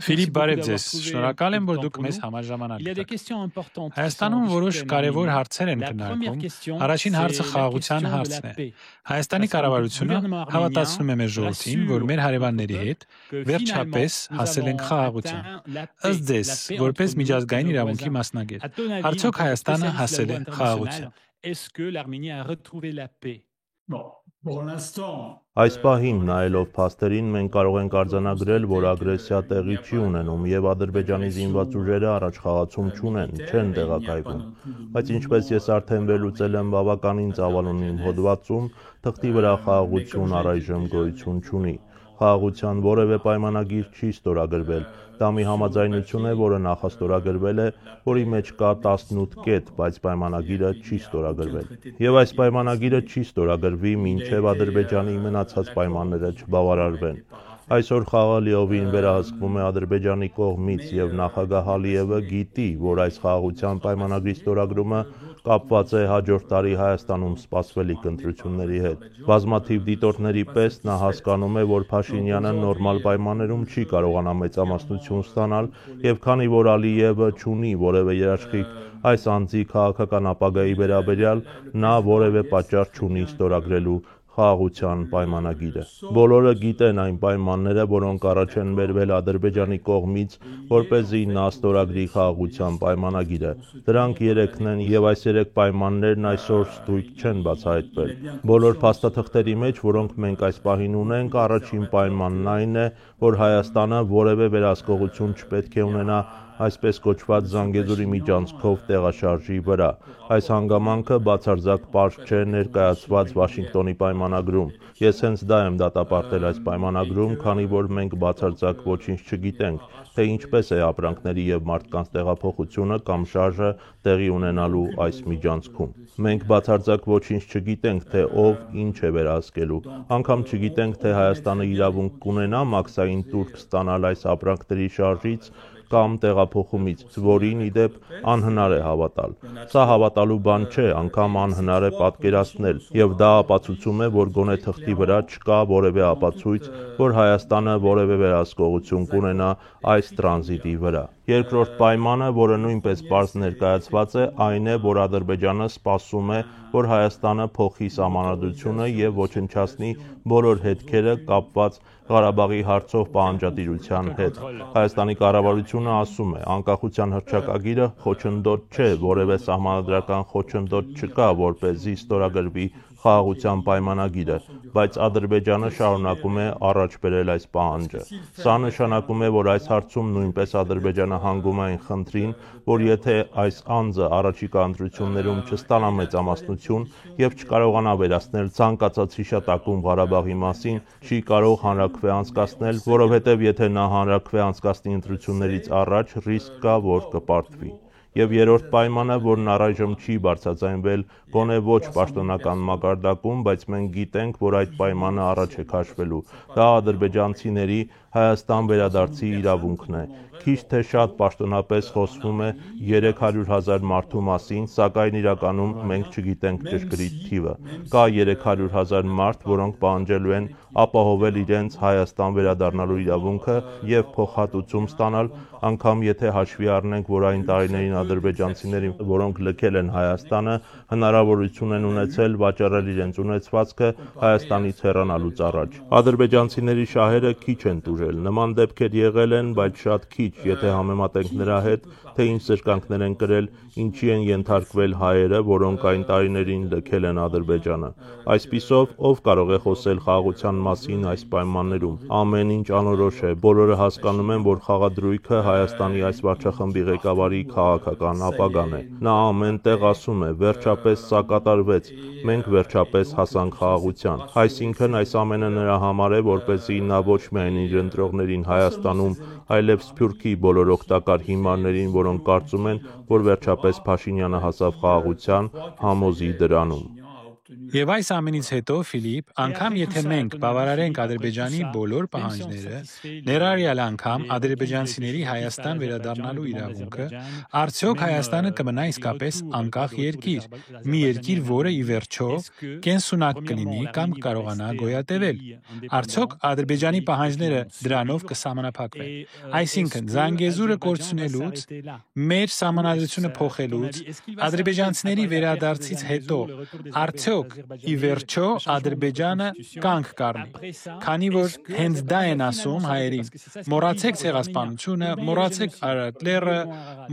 Ֆիլիպ, բարև ձեզ։ Շնորհակալ եմ, որ դուք մեզ համար ժամանակ տաք։ Հայաստանում որոշ կարևոր հարցեր են քննարկվում։ Առաջին հարցը խաղաղության հարցն է։ Հայաստանի կառավարությունը հավատացնում է մեր ժողովրդին, որ մեր հարևանների հետ վերջապես հասել ենք խաղաղության։ Ըստ ձեզ, որպես միջազգային իրավունքի մասնագետ, արդյոք Հայաստանը հասել է խաղաղության։ Այս պահին, նայելով փաստերին, մենք կարող ենք արձանագրել, որ ագրեսիա տեղի չի ունենում եւ Ադրբեջանի զինված ուժերը առաջխաղացում չունեն, չեն տեղակայվում։ Բայց ինչպես ես արդեն վերլուծել եմ բավականին ծավալուն հոդվածում, թղթի վրա խաղաղություն առայժմ գոյություն չունի։ Խաղաղության որևէ պայմանագիր չի ստորագրվել։ Դա մի համաձայնություն է, որը նախաստորագրվել է, որի մեջ կա 18 կետ, բայց պայմանագիրը չի ստորագրվել։ Եվ այս պայմանագիրը չի ստորագրվի, մինչև Ադրբեջանի մնացած պայմանները չբավարարվեն։ Այսօր խաղը լիովին վերահսկվում է Ադրբեջանի կողմից եւ նախագահ Ալիևը գիտի, որ այս խաղաղության պայմանագրի ստորագրումը կապված է հաջորդ տարի Հայաստանում սպասվելիք ընտրությունների հետ։ Բազմաթիվ դիտորդների պես նա հասկանում է, որ Փաշինյանը նորմալ պայմաններում չի կարողանա մեծամասնություն ստանալ եւ քանի որ Ալիևը չունի որևէ երաշխիք այս անձի քաղաքական ապագայի վերաբերյալ, նա որևէ պատճառ չունի ստորագրելու խաղաղության պայմանագիրը։ Բոլորը գիտեն այն պայմանները, որոնք առաջ են բերվել Ադրբեջանի կողմից, որպեսզի նա ստորագրի խաղաղության պայմանագիրը։ Դրանք 3-ն են եւ այս 3 պայմաններն այսօր ստույգ չեն բացահայտվել։ Բոլոր փաստաթղթերի մեջ, որոնք մենք այս պահին ունենք, առաջին պայմանն այն է, որ Հայաստանը որևէ վերահսկողություն չպետք է ունենա այսպես կոչված Զանգեզուրի միջանցքով տեղաշարժի վրա։ Այս հանգամանքը բացարձակ պարզ չէ ներկայացված Վաշինգտոնի պայմանագրում։ Ես հենց դա եմ դատապարտել այս պայմանագրում, քանի որ մենք բացարձակ ոչինչ չգիտենք, թե ինչպես է ապրանքների եւ մարդկանց տեղափոխությունը կամ շարժը տեղի ունենալու այս միջանցքում։ Մենք բացարձակ ոչինչ չգիտենք, թե ով ինչ է վերահսկելու։ Անգամ չգիտենք, թե Հայաստանը իրավունք կունենա մաքսային տուրք ստանալ այս ապրանքների շարժից կամ տեղափոխումից, որին ի դեպ անհնար է հավատալ։ Սա հավատալու բան չէ, անգամ անհնար է պատկերացնել, եւ դա ապացուցում է, որ գոնե թղթի վրա չկա որևէ ապացույց, որ Հայաստանը որևէ վերահսկողություն կունենա այս տրանզիտի վրա։ Երկրորդ պայմանը, որը նույնպես պարզ ներկայացված է, այն է, որ Ադրբեջանը սպասում է, որ Հայաստանը փոխի սահմանադրությունը եւ ոչնչացնի բոլոր հետքերը կապված Ղարաբաղի հարցով պահանջատիրության հետ։ Հայաստանի կառավարությունը ասում է, անկախության հռչակագիրը խոչընդոտ չէ, որևէ սահմանադրական խոչընդոտ չկա, որպեսզի ստորագրվի խաղաղության պայմանագիրը, բայց Ադրբեջանը շարունակում է առաջ բերել այս պահանջը։ Սա նշանակում է, որ այս հարցում նույնպես Ադրբեջանը հանգում է այն խնդրին, որ եթե այս անձը առաջիկա ընտրություններում չստանա մեծամասնություն եւ չկարողանա վերացնել ցանկացած հիշատակում Ղարաբաղի մասին, չի կարող հանրաքվե անցկացնել, որովհետեւ եթե նա հանրաքվե անցկացնի ընտրություններից առաջ, ռիսկ կա, որ կպարտվի։ Եվ երրորդ պայմանը, որն առայժմ չի բարձրաձայնվել գոնե ոչ պաշտոնական մակարդակում, բայց մենք գիտենք, որ այդ պայմանը առաջ է քաշվելու։ Դա ադրբեջանցիների Հայաստան վերադարձի իրավունքն է։ Քիչ թե շատ պաշտոնապես խոսվում է 300,000 մարդու մասին, սակայն իրականում մենք չգիտենք ճշգրիտ թիվը։ Կա 300,000 մարդ, որոնք պահանջելու են ապահովել իրենց Հայաստան վերադառնալու իրավունքը եւ փոխհատուցում ստանալ, անգամ եթե հաշվի առնենք, որ այն տարիներին ադրբեջանցիներին, որոնք լքել են Հայաստանը, հնարավորություն են ունեցել վաճառել իրենց ունեցվածքը Հայաստանից հեռանալուց առաջ։ Ադրբեջանցիների շահերը քիչ են տուժել, նման դեպքեր եղել են, բայց շատ քիչ, եթե համեմատենք նրա հետ, թե ինչ սրկանքներ են կրել, ինչի են ենթարկվել հայերը, որոնք այն տարիներին լքել են Ադրբեջանը։ Այսպիսով, ով կարող է խոսել խաղաղության մասին այս պայմաններում։ Ամեն ինչ անորոշ է, բոլորը հասկանում են, որ խաղադրույքը Հայաստանի այս վարչախմբի ղեկավարի քաղաքական ապագան է։ Նա ամեն տեղ ասում է, վերջապես սա կատարվեց, մենք վերջապես հասանք խաղաղության։ Այսինքն այս ամենը նրա համար է, որպեսզի նա ոչ միայն իր ընտրողներին Հայաստանում, այլև Սփյուռքի բոլոր օգտակար հիմարներին, որոնք կարծում են, որ վերջապես Փաշինյանը հասավ խաղաղության, համոզի դրանում։ Եվ այս ամենից հետո Ֆիլիպ, անգամ եթե մենք բավարարենք Ադրբեջանի բոլոր պահանջները, ներառյալ անգամ ադրբեջանցիների Հայաստան վերադառնալու իրավունքը, արդյոք Հայաստանը կմնա իսկապես անկախ երկիր, մի երկիր, որը ի վերջո կենսունակ կլինի կամ կարողանա գոյատևել։ Արդյոք Ադրբեջանի պահանջները դրանով կսահմանափակվեն։ Այսինքն, Զանգեզուրը կորցնելուց, մեր սահմանադրությունը փոխելուց, ադրբեջանցիների վերադարձից հետո, արդյոք ի վերջո Ադրբեջանը կանգ կառնի, քանի որ հենց դա են ասում հայերին. մոռացեք ցեղասպանությունը, մոռացեք Արարատ լեռը,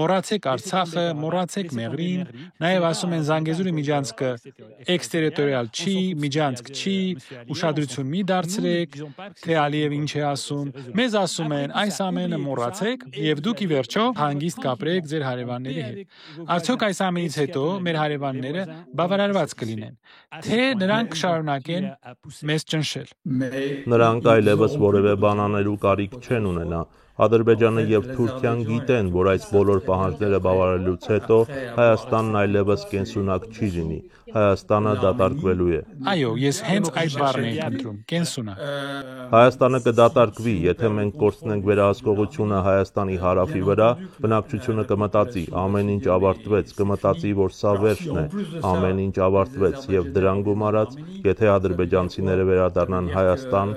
մոռացեք Արցախը, մոռացեք Մեղրին, նաև ասում են Զանգեզուրի միջանցքը էքստերիտորիալ չի, միջանցք չի, ուշադրություն մի դարձրեք, թե Ալիևը ինչ է ասում, մեզ ասում են այս ամենը մոռացեք եւ դուք ի վերջո հանգիստ կապրեք ձեր հարևանների հետ։ Արդյոք այս ամենից հետո մեր հարևանները բավարարված կլինեն, թե նրանք կշարունակեն մեզ ճնշել։ Նրանք այլևս որևէ բան անելու կարիք չեն ունենա։ Ադրբեջանը եւ Թուրքիան գիտեն, որ այս բոլոր պահանջները բավարարելուց հետո Հայաստանն այլևս կենսունակ չի լինի։ Հայաստանը դատարկվելու է։ Այո, ես հենց այդ բառն եմ ընտրում՝ կենսունակ։ Հայաստանը կդատարկվի, եթե մենք կորցնենք վերահսկողությունը Հայաստանի հարավի վրա, բնակչությունը կմտածի, ամեն ինչ ավարտվեց, կմտածի, որ սա վերջն է, ամեն ինչ ավարտվեց եւ դրան գումարած, եթե ադրբեջանցիները վերադառնան Հայաստան,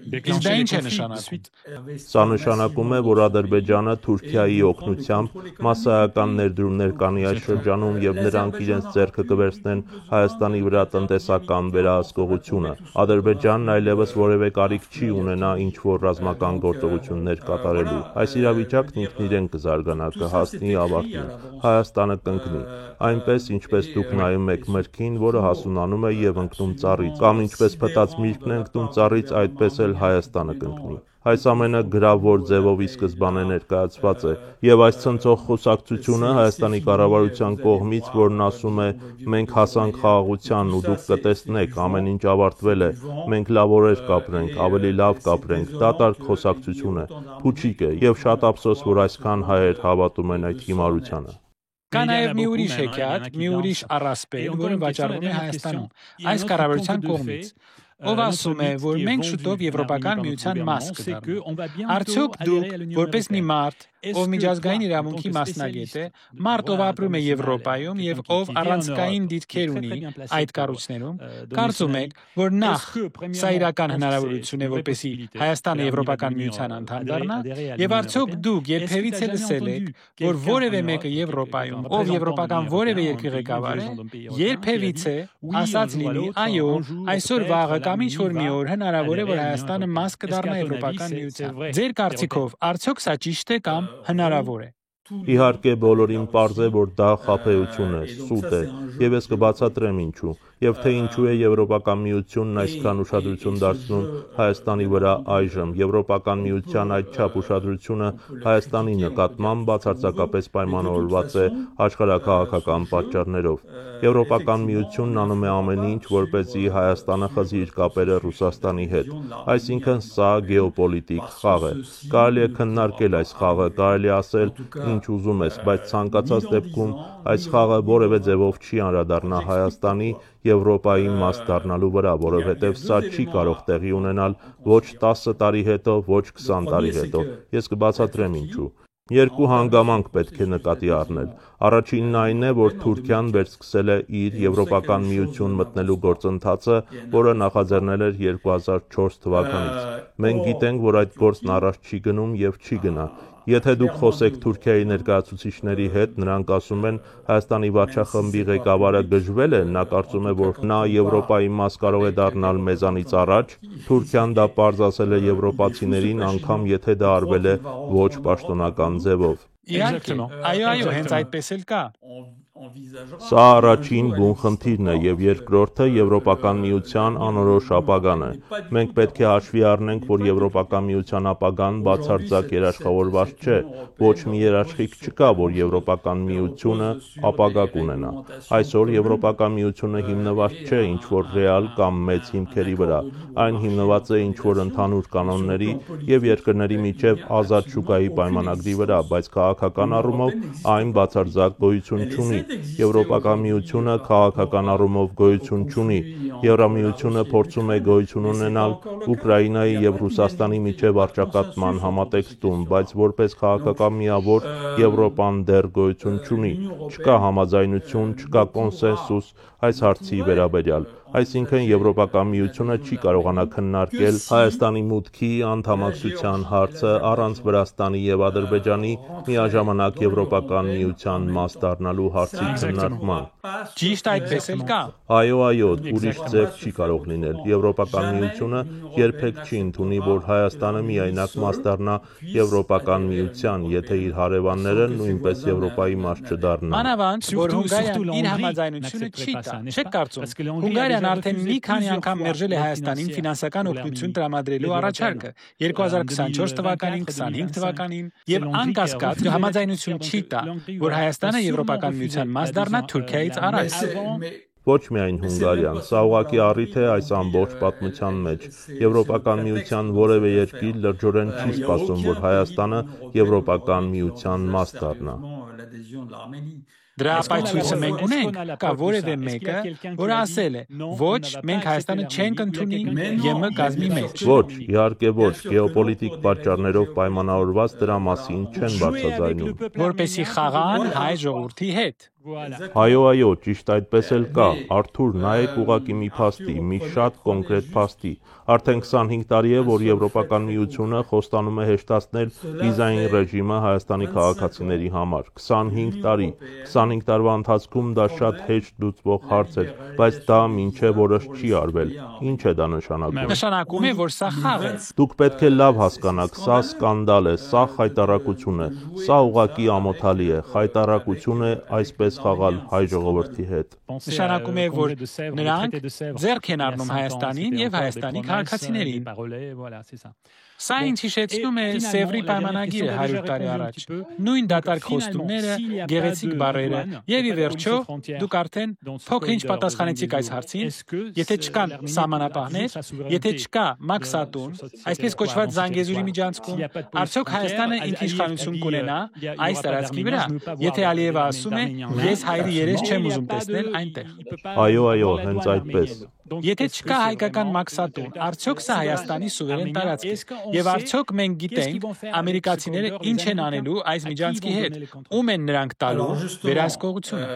Իսկ դա ինչ է նշանակում։ Սա նշանակում է, որ Ադրբեջանը Թուրքիայի օգնությամբ մասսայական ներդրումներ կանի այս շրջանում եւ նրանք իրենց ձեռքը կվերցնեն Հայաստանի վրա տնտեսական վերահսկողությունը։ Ադրբեջանն այլևս որևէ կարիք չի ունենա ինչ որ ռազմական գործողություններ կատարելու։ Այս իրավիճակն ինքն իրեն կզարգանա, կհասնի ավարտին։ Հայաստանը կընկնի, այնպես ինչպես դուք նայում եք մրգին, որը հասունանում է եւ ընկնում ծառից, կամ ինչպես փտած միրգն է ընկնում ծառից, այդպես էլ Հայաստանը կընկնի։ Այս ամենը գրավոր ձևով ի սկզբանե ներկայացված է, եւ այս ցնցող խոսակցությունը Հայաստանի կառավարության կողմից, որն ասում է մենք հասանք խաղաղության ու դուք կտեսնեք, ամեն ինչ ավարտվել է, մենք լավ օրեր կապրենք, ավելի լավ կապրենք, դատարկ խոսակցություն է, փուչիկ է, եւ շատ ափսոս, որ այսքան հայեր հավատում են այդ հիմարությանը։ Կա նաև մի ուրիշ հեքիաթ, մի ուրիշ առասպել, որը վաճառվում է Հայաստանում, այս կառավարության կողմից, ով ասում է, որ մենք շուտով Եվրոպական միության մաս կդառնանք։ Արդյոք դուք, որպես մի մարդ, ով միջազգային իրավունքի մասնագետ է, մարդ, ով ապրում է Եվրոպայում եւ ով առանցքային դիրքեր ունի այդ կառույցներում, կարծում եք, որ նախ սա իրական հնարավորություն է, որպեսզի Հայաստանը Եվրոպական միության անդամ դառնա, եւ արդյոք դուք երբևիցե լսել եք, որ որևէ մեկը Եվրոպայում, ով եվրոպական որևէ երկրի ղեկավար է, երբևիցե ասած լինի, այո, այսօր վաղը կամ ինչ որ մի օր հնարավոր է, որ Հայաստանը մաս կդառնա Եվրոպական միության։ Ձեր կարծիքով, արդյոք սա ճիշտ է կամ հնարավոր է։ Իհարկե բոլորին պարզ է, որ դա խաբեություն է, սուտ է, եւ ես կբացատրեմ ինչու, եւ թե ինչու է Եվրոպական միությունն այսքան ուշադրություն դարձնում Հայաստանի վրա այժմ։ Եվրոպական միության այդչափ ուշադրությունը Հայաստանի նկատմամբ բացարձակապես պայմանավորված է աշխարհաքաղաքական պատճառներով։ Եվրոպական միությունն անում է ամեն ինչ, որպեսզի Հայաստանը խզի իր կապերը Ռուսաստանի հետ։ Այսինքն սա գեոպոլիտիկ խաղ է։ Կարելի է քննարկել այս խաղը, կարելի է ասել ինչ ուզում ես, բայց ցանկացած դեպքում այս խաղը որևէ ձևով չի անդրադառնա Հայաստանի Եվրոպայի մաս դառնալու վրա, որովհետև սա չի կարող տեղի ունենալ ոչ 10 տարի հետո, ոչ 20 տարի հետո։ Ես կբացատրեմ ինչու։ Երկու հանգամանք պետք է նկատի առնել։ Առաջինն այն է, որ Թուրքիան վերսկսել է իր Եվրոպական միություն մտնելու գործընթացը, որը նախաձեռնել էր 2004 թվականից։ Մենք գիտենք, որ այդ գործն առաջ չի գնում եւ չի գնա։ Եթե դուք խոսեք Թուրքիայի ներկայացուցիչների հետ, նրանք ասում են Հայաստանի վարչախմբի ղեկավարը գժվել է, նա կարծում է, որ նա Եվրոպայի մաս կարող է դառնալ մեզանից առաջ։ Թուրքիան դա պարզ ասել է եվրոպացիներին, անգամ եթե դա արվել է ոչ պաշտոնական ձևով։ Իհարկե, այո, հենց այդպես էլ կա։ Սա առաջին բուն խնդիրն է եւ երկրորդը Եվրոպական միության անորոշ ապագան է։ Մենք պետք է հաշվի առնենք, որ Եվրոպական միության ապագան բացարձակ երաշխավորված չէ։ Ոչ մի երաշխիք չկա, որ Եվրոպական միությունը ապագա կունենա։ Այսօր Եվրոպական միությունը հիմնված չէ ինչ որ ռեալ կամ մեծ հիմքերի վրա։ Այն հիմնված է ինչ որ ընդհանուր կանոնների եւ երկրների միջև ազատ շուկայի պայմանագրի վրա, բայց քաղաքական առումով այն բացարձակ գոյություն չունի։ Եվրոպական միությունը քաղաքական առումով գոյություն չունի։ Եվրամիությունը փորձում է գոյություն ունենալ Ուկրաինայի եւ Ռուսաստանի միջև առճակատման համատեքստում, բայց որպես քաղաքական միավոր Եվրոպան դեռ գոյություն չունի։ Չկա համաձայնություն, չկա կոնսենսուս այս հարցի վերաբերյալ։ Այսինքն Եվրոպական միությունը չի կարողանա քննարկել Հայաստանի մուտքի անդամակցության հարցը առանց Վրաստանի եւ Ադրբեջանի միաժամանակ Եվրոպական միության մաս դառնալու հարցի քննարկման։ Ճիշտ այդպես էլ կա։ Այո, ուրիշ ձև չի կարող լինել։ Եվրոպական միությունը երբեք չի ընդունի, որ Հայաստանը միայնակ մաս դառնա Եվրոպական միության, եթե իր հարևանները նույնպես Եվրոպայի մաս չդառնան։ Մանավանդ, որ Հունգարիան իր համաձայնությունը չի տա։ Չեք կարծում։ Հունգարիան արդեն մի քանի անգամ մերժել է Հայաստանին ֆինանսական օգնություն տրամադրելու առաջարկը 2024 թվականին, 25 թվականին եւ անկասկած համաձայնություն չի տա, որ Հայաստանը Եվրոպական միության մաս դառնա Թուրքիայից առաջ։ Ոչ միայն Հունգարիան, սա ուղղակի առիթ է այս ամբողջ պատմության մեջ։ Եվրոպական միության որևէ երկիր լրջորեն չի սպասում, որ Հայաստանը Եվրոպական միության մաս դառնա։ Դրա ապացույցը մենք ունենք, կա որևէ մեկը, որ ասել է, ոչ, մենք Հայաստանը չենք ընդունի ԵՄ կազմի մեջ։ Ոչ, իհարկե ոչ, գեոպոլիտիկ պատճառներով պայմանավորված դրա մասին չեն բարձրաձայնում։ Որպեսզի խաղան հայ ժողովրդի հետ։ Այո, ճիշտ այդպես էլ կա։ Արթուր, նայեք ուղղակի մի փաստի, մի շատ կոնկրետ փաստի։ Արդեն 25 տարի է, որ Եվրոպական միությունը խոստանում է հեշտացնել վիզային ռեժիմը Հայաստանի քաղաքացիների համար։ 25 տարի։ 25 տարվա ընթացքում դա շատ հեշտ լուծվող հարց էր, բայց դա մինչև օրս չի արվել։ Ինչ է դա նշանակում։ Նշանակում է, որ սա խաղ է։ Դուք պետք է լավ հասկանաք, սա սկանդալ է, սա խայտառակություն է, սա ուղղակի ամոթալի է, խայտառակություն է այսպես խաղալ հայ ժողովրդի հետ։ Նշանակում է, որ նրանք ձեռք են առնում Հայաստանին եւ Հայաստանի քաղաքացիներին։ Սա ինձ հիշեցնում է Սևրի պայմանագիրը 100 տարի առաջ։ Նույն դատարկ խոստումները, գեղեցիկ բառերը եւ ի վերջո դուք արդեն փոքր-ինչ պատասխանեցիք այս հարցին, եթե չկան սահմանապահներ, եթե չկա մաքսատուն, այսպես կոչված Զանգեզուրի միջանցքում, արդյոք Հայաստանը ինքնիշխանություն կունենա այս տարածքի վրա, եթե Ալիևը ասում է, ես հայրի երես չեմ ուզում տեսնել այնտեղ։ Այո, հենց այդպես։ Եթե չկա հայկական մաքսատուն, արդյոք սա Հայաստանի սուվերեն տարածք է, եւ արդյոք մենք գիտենք ամերիկացիները ինչ են անելու այս միջանցքի հետ, ում են նրանք տալու վերահսկողությունը։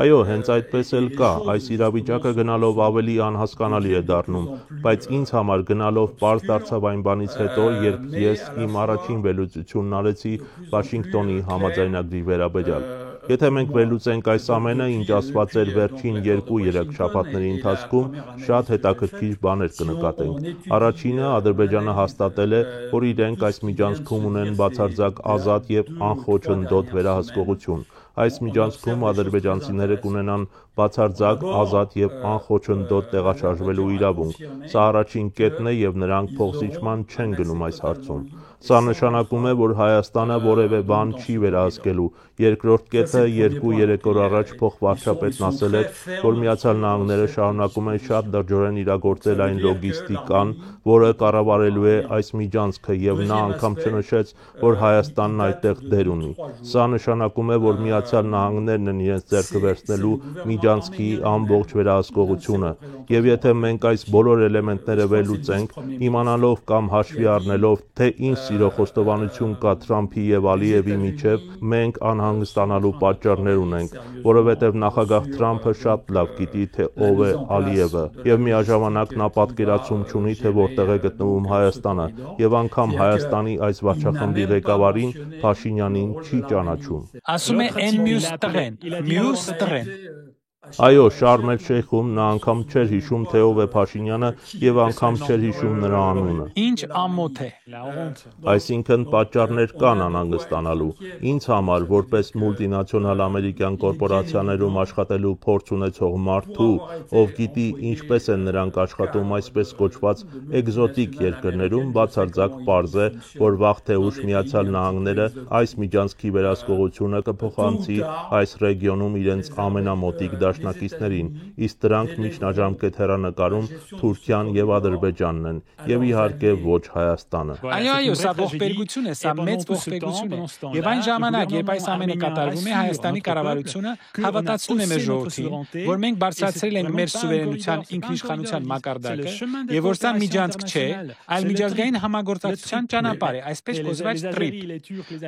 Այո, հենց այդպես էլ կա, այս իրավիճակը գնալով ավելի անհասկանալի է դառնում, բայց ինձ համար գնալով պարզ դարձավ այն բանից հետո, երբ ես իմ առաջին վերլուծությունն արեցի Վաշինգտոնի համաձայնագրի վերաբերյալ։ Եթե մենք վերլուծենք այս ամենը, ինչ ասված էր վերջին 2-3 շաբաթների ընթացքում, շատ հետաքրքիր բաներ կնկատենք։ Առաջինը, Ադրբեջանը հաստատել է, որ իրենք այս միջանցքում ունեն բացարձակ ազատ եւ անխոչնդոտ վերահսկողություն։ Այս միջանցքում ադրբեջանցիները կունենան բացարձակ, ազատ եւ անխոչնդոտ տեղաշարժվելու իրավունք։ Սա առաջին կետն է եւ նրանք փոխզիջման չեն գնում այս հարցում։ Սա նշանակում է, որ Հայաստանը որևէ բան չի վերահսկելու։ Երկրորդ կետը 2-3 օր առաջ փոխվարչապետն ասել էր, որ Միացյալ Նահանգները շարունակում են շատ լրջորեն իրագործել այն լոգիստիկան, որը կառավարելու է այս միջանցքը, եւ նա անգամ չնշեց, որ Հայաստանն այդտեղ դեր ունի։ Սա նշանակում է, որ Միացյալ Նահանգներն են իրենց ձեռքը վերցնելու միջանցքի ամբողջ վերահսկողությունը։ Եվ եթե մենք այս բոլոր էլեմենտները վերլուծենք, իմանալով կամ հաշվի առնելով, թե ինչ սիրո խոստովանություն կա Թրամփի եւ Ալիևի միջև, մենք անհանգստանալու պատճառներ ունենք, որովհետեւ նախագահ Թրամփը շատ լավ գիտի, թե ով է Ալիևը, եւ միաժամանակ նա պատկերացում չունի, թե որտեղ է գտնվում Հայաստանը, եւ անգամ Հայաստանի այս վարչախմբի ղեկավարին Փաշինյանին չի ճանաչում։ Ասում է այն մյուս տղեն։ Այո, Շարմ էլ-Շեյխում նա անգամ չէր հիշում, թե ով է Փաշինյանը եւ անգամ չէր հիշում նրա անունը։ Ինչ ամոթ է։ Այսինքն պատճառներ կան անհանգստանալու։ Ինձ համար, որպես մուլտինացիոնալ ամերիկյան կորպորացիաներում աշխատելու փորձ ունեցող մարդու, ով գիտի ինչպես են նրանք աշխատում այսպես կոչված էկզոտիկ երկրներում, բացարձակ պարզ է, որ վաղ թե ուշ Միացյալ Նահանգները այս միջանցքի վերահսկողությունը կփոխանցի այս ռեգիոնում իրենց ամենամոտիկ դաշնակիցներին, իսկ դրանք միջնաժամկետ հեռանկարում Թուրքիան եւ Ադրբեջանն են, եւ իհարկե ոչ Հայաստանը։ Այո, սա ողբերգություն է, սա մեծ ողբերգություն է։ Եվ այն ժամանակ, երբ այս ամենը կատարվում է, Հայաստանի կառավարությունը հավատացնում է մեր ժողովրդին, որ մենք բարձրացրել ենք մեր սուվերենության ինքնիշխանության մակարդակը, եւ որ սա միջանցք չէ, այլ միջազգային համագործակցության ճանապարհ է, այսպես կոչված տրիպ։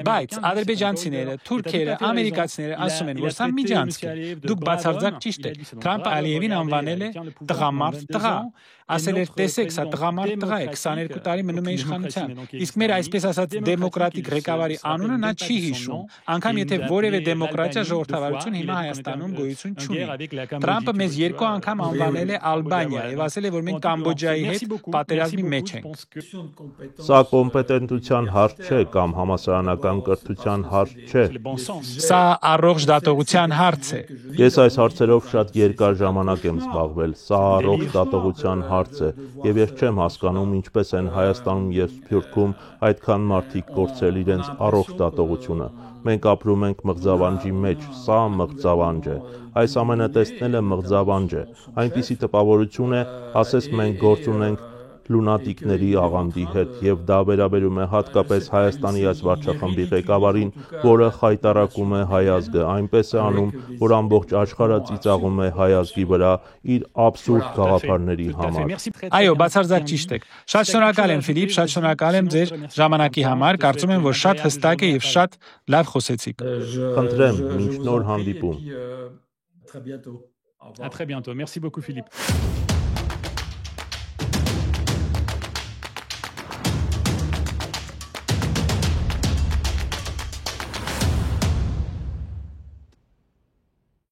Բայց ադրբեջանցիները, թուրքերը, ամերիկացիները ասում են, որ սա միջանցք է։ Դուք բացարձակ ճիշտ եք։ Թրամփը Ալիևին անվանել է տղամարդ տղա։ Ասել էր, տեսեք, սա տղամարդ տղա է, 22 տարի մնում է իշխանության։ Իսկ մեր այսպես ասած դեմոկրատիկ ղեկավարի անունը նա չի հիշում, անգամ եթե որևէ դեմոկրատիա ժողովրդավարություն հիմա Հայաստանում գոյություն չունի։ Թրամփը մեզ 2 անգամ անվանել է Ալբանիա եւ ասել է, որ մենք Կամբոջայի հետ պատերազմի մեջ ենք։ Սա կոմպետենտության հարց չէ կամ համասարանական կրթության հարց չէ։ Սա առողջ դատողության հարց է։ Ես այս հարցերով շատ երկար ժամանակ եմ զբաղվել։ Սա առողջ դատողության հարց է, եւ ես չեմ հասկանում ինչպես են Հայաստանում եւ Սփյուռքում այդքան մարդիկ կորցրել իրենց առողջ դատողությունը։ Մենք ապրում ենք մղձավանջի մեջ, սա մղձավանջ է։ Այս ամենը տեսնելը մղձավանջ է։ Այնպիսի տպավորություն է, ասես մենք գործ ունենք լունատիկների աղանդի հետ, եւ դա վերաբերում է հատկապես Հայաստանի այս վարչախմբի ղեկավարին, որը խայտառակում է հայ ազգը, այնպես է անում, որ ամբողջ աշխարհը ծիծաղում է հայ ազգի վրա իր աբսուրդ գաղափարների համար։ Այո, բացարձակ ճիշտ եք։ Շատ շնորհակալ եմ Ֆիլիպ, շատ շնորհակալ եմ ձեր ժամանակի համար, կարծում եմ, որ շատ հստակ է եւ շատ լավ խոսեցիք։ Խնդրեմ, մինչ նոր հանդիպում։ À très bientôt. Merci beaucoup Philippe.